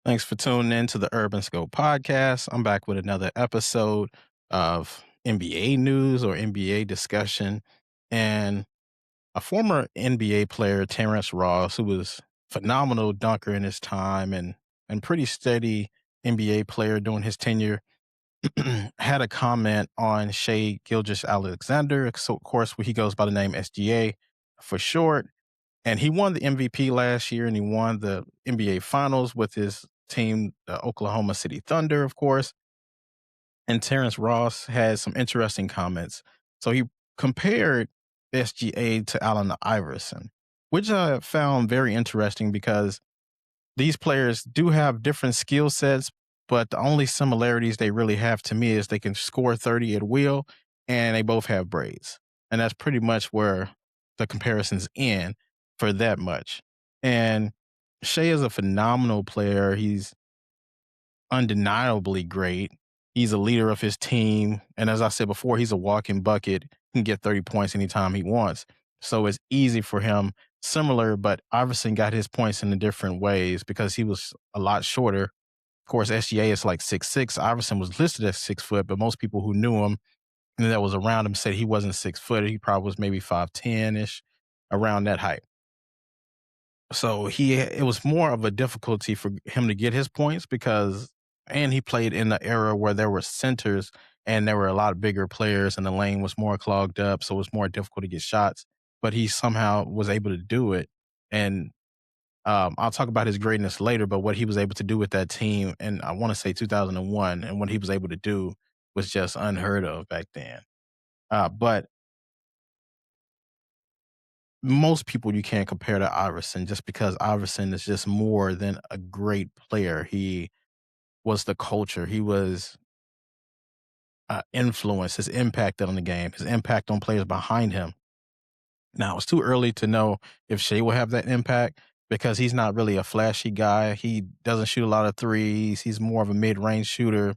Thanks for tuning in to the Urban Scope podcast. I'm back with another episode of NBA news or NBA discussion. And a former NBA player, Terrence Ross, who was phenomenal dunker in his time and pretty steady NBA player during his tenure, had a comment on Shea Gilgeous Alexander. So, of course, he goes by the name SGA for short, and he won the MVP last year and he won the NBA Finals with his team, the Oklahoma City Thunder, of course. And Terrence Ross had some interesting comments. So he compared SGA to Allen Iverson, which I found very interesting because these players do have different skill sets, but the only similarities they really have to me is they can score 30 at will and they both have braids. And that's pretty much where the comparisons end for that much. And Shea is a phenomenal player. He's undeniably great. He's a leader of his team. And as I said before, he's a walking bucket. He can get 30 points anytime he wants. So it's easy for him. Similar, but Iverson got his points in the different ways because he was a lot shorter. Of course, SGA is like 6'6". Iverson was listed as 6 foot, but most people who knew him and that was around him said he wasn't 6 foot. He probably was maybe 5'10" ish, around that height. So it was more of a difficulty for him to get his points because and he played in the era where there were centers and there were a lot of bigger players and the lane was more clogged up, so it was more difficult to get shots, but he somehow was able to do it. And I'll talk about his greatness later, but what he was able to do with that team, and I want to say 2001, and what he was able to do was just unheard of back then. But most people you can't compare to Iverson just because Iverson is just more than a great player. He was the culture. He was influence, his impact on the game, his impact on players behind him. Now, it's too early to know if Shea will have that impact because he's not really a flashy guy. He doesn't shoot a lot of threes. He's more of a mid range shooter.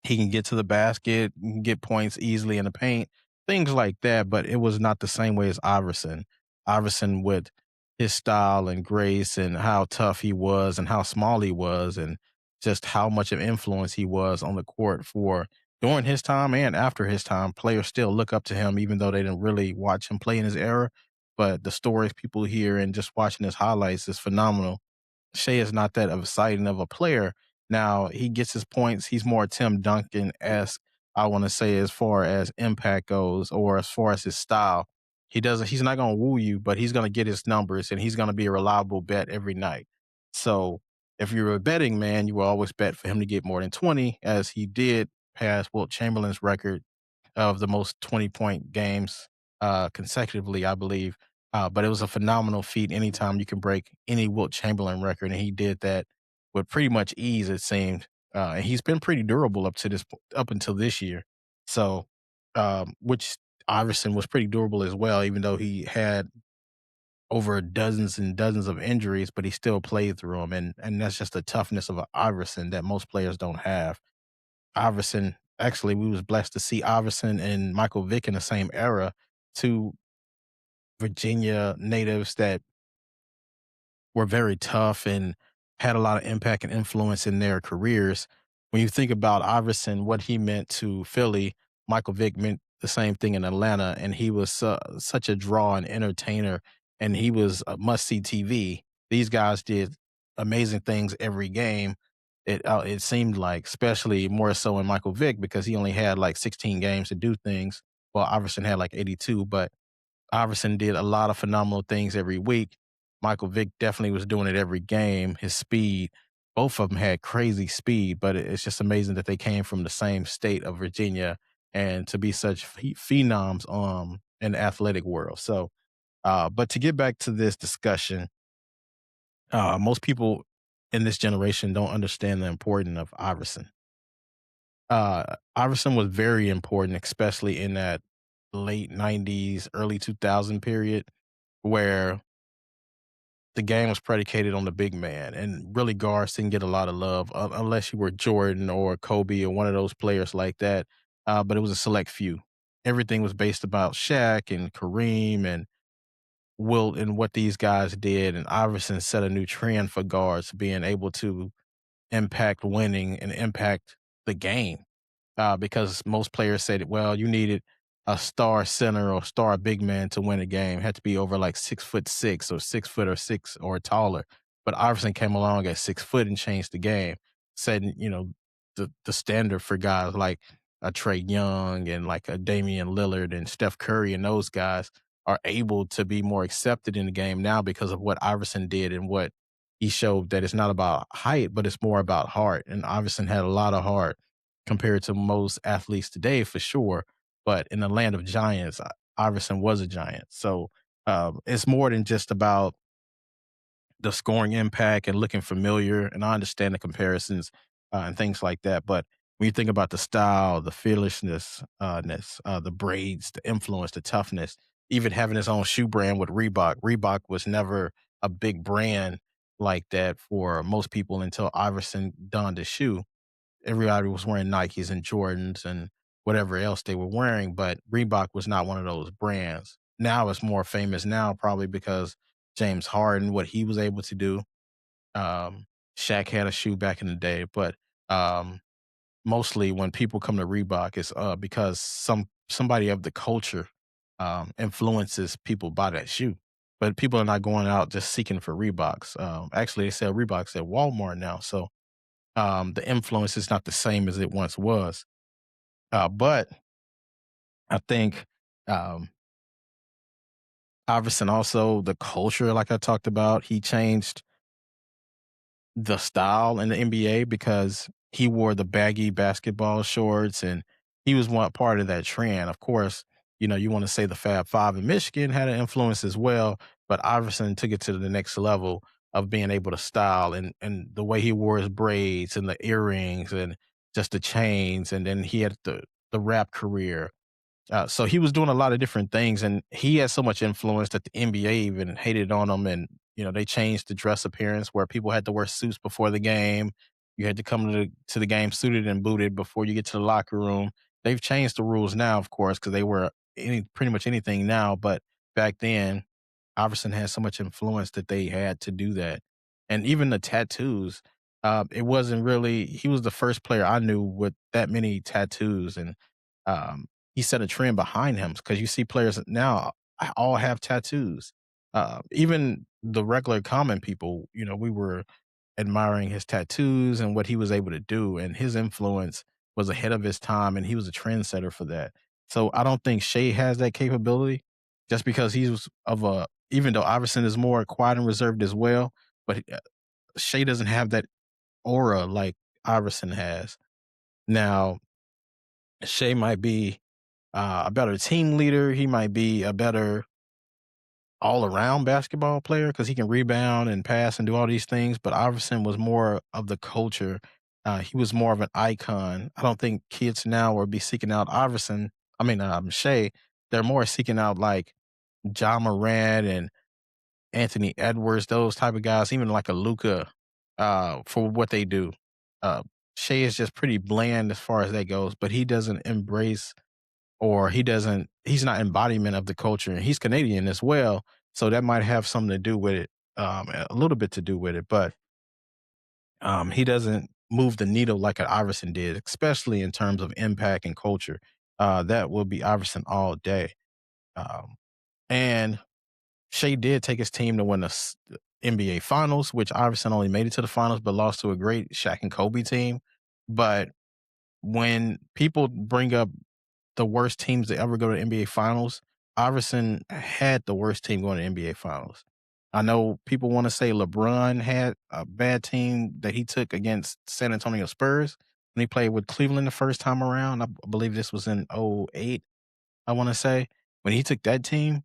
He can get to the basket, can get points easily in the paint, things like that. But it was not the same way as Iverson. Iverson, with his style and grace and how tough he was and how small he was and just how much of influence he was on the court for during his time and after his time. Players still look up to him, even though they didn't really watch him play in his era. But the stories people hear and just watching his highlights is phenomenal. Shea is not that exciting of a player. Now he gets his points. He's more Tim Duncan esque, I want to say, as far as impact goes, or as far as his style. He doesn't. He's not going to woo you, but he's going to get his numbers, and he's going to be a reliable bet every night. So if you're a betting man, you will always bet for him to get more than 20, as he did pass Wilt Chamberlain's record of the most 20-point games consecutively, I believe. But it was a phenomenal feat anytime you can break any Wilt Chamberlain record, and he did that with pretty much ease, it seemed. And he's been pretty durable up until this year. So, which Iverson was pretty durable as well, even though he had over dozens and dozens of injuries, but he still played through them, and that's just the toughness of a Iverson that most players don't have. Iverson, actually, we was blessed to see Iverson and Michael Vick in the same era, two Virginia natives that were very tough and had a lot of impact and influence in their careers. When you think about Iverson, what he meant to Philly, Michael Vick meant the same thing in Atlanta, and he was such a draw and entertainer, and he was a must see TV. These guys did amazing things every game. It seemed like, especially more so in Michael Vick, because he only had like 16 games to do things. Well, Iverson had like 82, but Iverson did a lot of phenomenal things every week. Michael Vick definitely was doing it every game. His speed, both of them had crazy speed, but it's just amazing that they came from the same state of Virginia and to be such phenoms in the athletic world. So, but to get back to this discussion, most people in this generation don't understand the importance of Iverson. Iverson was very important, especially in that late 90s, early 2000 period where the game was predicated on the big man and really guards didn't get a lot of love unless you were Jordan or Kobe or one of those players like that. But it was a select few. Everything was based about Shaq and Kareem and Wilt and what these guys did, and Iverson set a new trend for guards being able to impact winning and impact the game. Because most players said, well, you needed a star center or star big man to win a game. It had to be over like 6'6" or 6 foot or six or taller. But Iverson came along at 6 foot and changed the game, setting, the standard for guys like a Trey Young and like a Damian Lillard and Steph Curry, and those guys are able to be more accepted in the game now because of what Iverson did and what he showed, that it's not about height, but it's more about heart. And Iverson had a lot of heart compared to most athletes today, for sure. But in the land of giants, Iverson was a giant. So it's more than just about the scoring impact and looking familiar. And I understand the comparisons and things like that. But when you think about the style, the fearlessness, the braids, the influence, the toughness, even having his own shoe brand with Reebok. Reebok was never a big brand like that for most people until Iverson donned a shoe. Everybody was wearing Nikes and Jordans and whatever else they were wearing, but Reebok was not one of those brands. Now it's more famous now, probably because James Harden, what he was able to do. Um, Shaq had a shoe back in the day, but um, mostly when people come to Reebok, it's because somebody of the culture influences people by that shoe. But people are not going out just seeking for Reeboks. Actually, they sell Reeboks at Walmart now, so the influence is not the same as it once was. But I think um, Iverson also, the culture, like I talked about, he changed the style in the NBA because he wore the baggy basketball shorts and he was one part of that trend. Of course, you want to say the Fab Five in Michigan had an influence as well, but Iverson took it to the next level of being able to style and the way he wore his braids and the earrings and just the chains. And then he had the rap career, so he was doing a lot of different things, and he had so much influence that the NBA even hated on him. And they changed the dress appearance where people had to wear suits before the game. You had to come to the game suited and booted before you get to the locker room. They've changed the rules now, of course, because they were pretty much anything now. But back then, Iverson had so much influence that they had to do that, and even the tattoos. It wasn't really. He was the first player I knew with that many tattoos, and um, he set a trend behind him because you see players now all have tattoos. Even the regular common people, we were admiring his tattoos and what he was able to do, and his influence was ahead of his time, and he was a trendsetter for that. So I don't think Shea has that capability, just because he was of a. Even though Iverson is more quiet and reserved as well, but Shea doesn't have that aura like Iverson has. Now, Shea might be a better team leader. He might be a better all around basketball player because he can rebound and pass and do all these things. But Iverson was more of the culture. He was more of an icon. I don't think kids now will be seeking out Iverson. I mean, Shea. They're more seeking out like John Morant and Anthony Edwards, those type of guys, even like a Luca, for what they do. Uh, Shea is just pretty bland as far as that goes, but he doesn't embrace, or he's not embodiment of the culture, and he's Canadian as well, so that might have something to do with it, a little bit to do with it, but he doesn't move the needle like an Iverson did, especially in terms of impact and culture. That will be Iverson all day. Um, and Shea did take his team to win the NBA Finals, which Iverson only made it to the finals, but lost to a great Shaq and Kobe team. But when people bring up the worst teams to ever go to NBA Finals, Iverson had the worst team going to NBA Finals. I know people want to say LeBron had a bad team that he took against San Antonio Spurs when he played with Cleveland the first time around. I believe this was in '08. I want to say when he took that team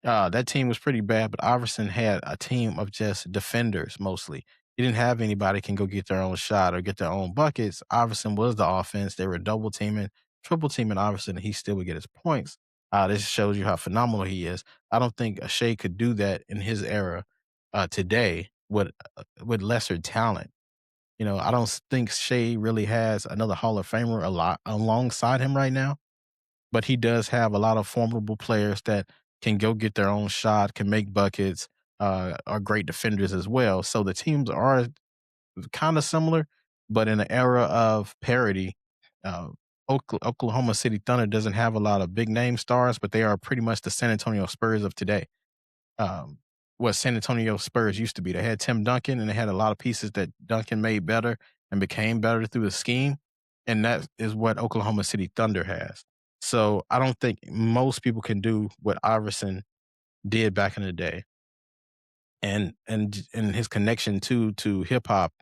was pretty bad, but Iverson had a team of just defenders mostly. He didn't have anybody can go get their own shot or get their own buckets. Iverson was the offense. They were double teaming, triple teaming Iverson, and he still would get his points. This shows you how phenomenal he is. I don't think Shea could do that in his era today with lesser talent. I don't think Shea really has another Hall of Famer a lot alongside him right now, but he does have a lot of formidable players that can go get their own shot, can make buckets, are great defenders as well. So the teams are kind of similar, but in an era of parity, uh, Oklahoma City Thunder doesn't have a lot of big name stars, but they are pretty much the San Antonio Spurs of today. um, what San Antonio Spurs used to be. They had Tim Duncan and they had a lot of pieces that Duncan made better and became better through the scheme. And that is what Oklahoma City Thunder has. So I don't think most people can do what Iverson did back in the day. And his connection to hip hop,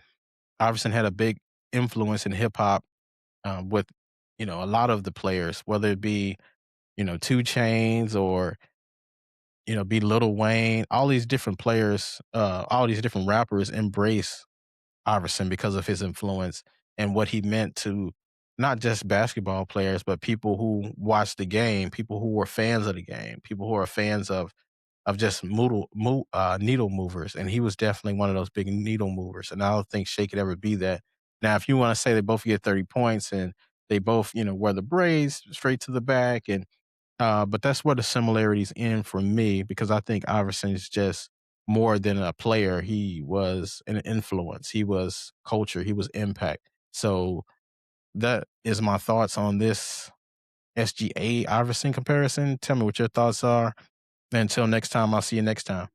Iverson had a big influence in hip hop, with a lot of the players, whether it be Two Chains or be Lil Wayne, all these different players, all these different rappers embrace Iverson because of his influence and what he meant to not just basketball players, but people who watch the game, people who were fans of the game, people who are fans of just needle movers. And he was definitely one of those big needle movers. And I don't think Shea could ever be that. Now, if you want to say they both get 30 points and they both, wear the braids straight to the back and but that's where the similarities end for me because I think Iverson is just more than a player. He was an influence. He was culture. He was impact. So that is my thoughts on this SGA Iverson comparison. Tell me what your thoughts are. Until next time, I'll see you next time.